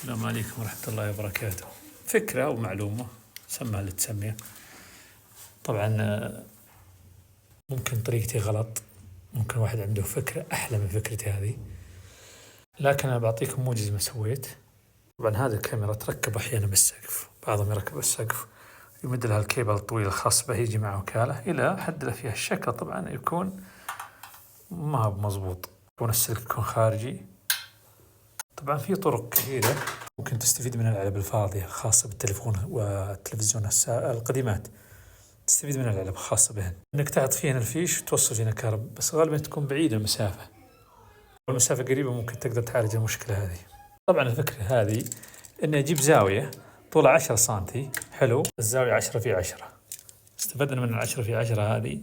السلام عليكم ورحمة الله وبركاته. فكرة أو معلومة سمها اللي تسميها. طبعا ممكن طريقتي غلط، ممكن واحد عنده فكرة أحلى من فكرتي هذه، لكن أنا بعطيكم موجز ما سويت. طبعا هذه الكاميرا تركب أحيانا بالسقف، بعضهم يركب بالسقف يمد لها الكيبل الطويل الخاص به، يجي مع وكالة إلى حد فيها الشكل. طبعا يكون ما هو مضبوط، يكون السلك يكون خارجي. طبعا في طرق كثيرة ممكن تستفيد من العلب الفاضية الخاصة بالتليفون والتلفزيون القديمات، تستفيد من العلب الخاصة بهن، انك تعط فيهن الفيش وتوصل فيهن كهرب، بس غالبا تكون بعيدة المسافة. والمسافة قريبة ممكن تقدر تعالج المشكلة هذه. طبعا الفكرة هذه اني اجيب زاوية طولها 10 سنتي، حلو، الزاوية 10 في 10. استفدنا من 10 في 10 هذه.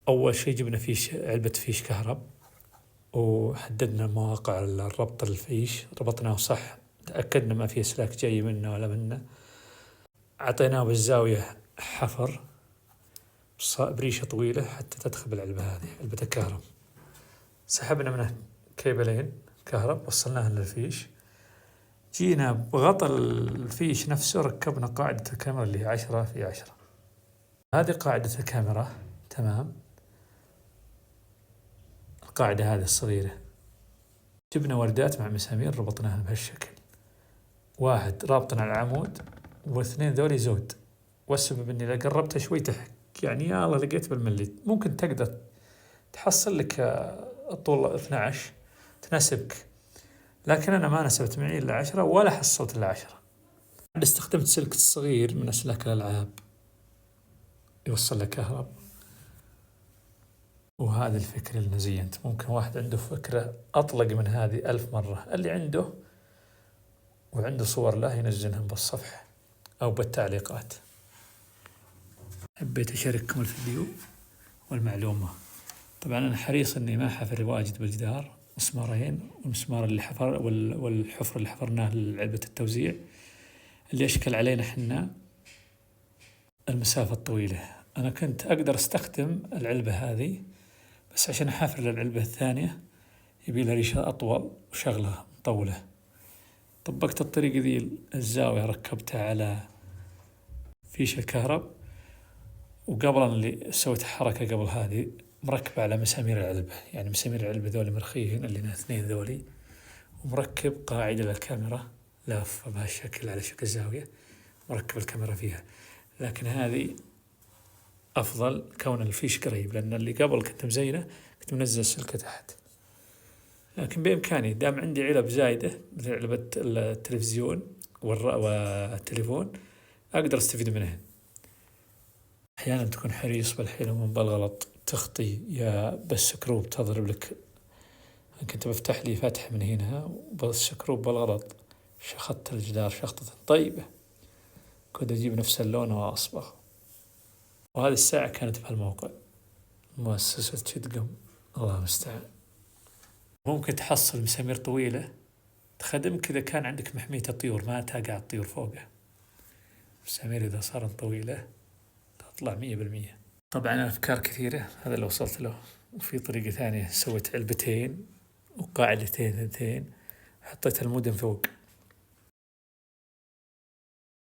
اول شيء جبنا فيش، علبة فيش كهرب، وحددنا مواقع الربط الفيش، ربطناه صح، تأكدنا ما في أسلاك جاي منه ولا منه. أعطيناه بالزاوية حفر بريشة طويلة حتى تدخل بالعلبة هذه، علبة الكهرب. سحبنا منه كيبلين كهرب وصلناها للفيش. جينا بغطى الفيش نفسه ركبنا قاعدة الكاميرا اللي هي 10 في 10. هذه قاعدة الكاميرا، تمام. القاعدة هذه الصغيرة جبنا وردات مع مسامير ربطناها بهالشكل، واحد رابطنا على العمود واثنين ذولي زود. والسبب اني اذا قربتها شوي تحك، يعني يا الله لقيت بالملي، ممكن تقدر تحصل لك الطول 12 تناسبك، لكن انا ما نسبت معي الا 10 ولا حصلت الا 10. استخدمت سلك صغير من اسلاك الالعاب يوصل لك كهرب. وهذه الفكرة اللي زينت. ممكن واحد عنده فكرة أطلق من هذه 1000 مرة، اللي عنده وعنده صور له ينزلهم بالصفحة أو بالتعليقات. حبيت أشارككم الفيديو والمعلومة. طبعا أنا حريص أني ما حفر واجد بالجدار، مسمارين، والمسمار اللي حفر والحفر اللي حفرناه لعلبة التوزيع اللي أشكل علينا حنا المسافة الطويلة. أنا كنت أقدر استخدم العلبة هذه، بس عشان أحفر للعلبة الثانية يبي لها ريشة أطول وشغلة مطولة. طبقت الطريقة ذي، الزاوية ركبتها على فيش الكهرب، وقبل اللي سويت حركة قبل هذه مركب على مسامير العلبة، يعني مسامير العلبة ذولي مرخيين اللي اثنين ذولي، ومركب قاعدة للكاميرا لافة بهالشكل على شكل زاوية، مركب الكاميرا فيها. لكن هذه أفضل كون الفيش قريب، لأن اللي قبل كنت مزينة، كنت منزل السلكة تحت. لكن بإمكاني دام عندي علب زايدة مثل علبة التلفزيون والتليفون أقدر استفيد منها. أحيانا تكون حريص بالحيل ومن بالغلط تخطي، يا بالسكروب تضرب لك. كنت بفتح لي فتحة من هنا وبالسكروب بالغلط شخطت الجدار شخطة طيبة، كنت أجيب نفس اللون وأصبغ. وهذه الساعة كانت بهالموقع، مؤسسة شدقم، الله المستعان. ممكن تحصل مسامير طويلة تخدمك إذا كان عندك محمية الطيور، ما تقع الطيور فوقها. مسامير إذا صارت طويلة تطلع 100%. طبعا أفكار كثيرة، هذا اللي وصلت له. وفي طريقة ثانية، سويت علبتين وقاعدتين ثنتين، حطيت المودم فوق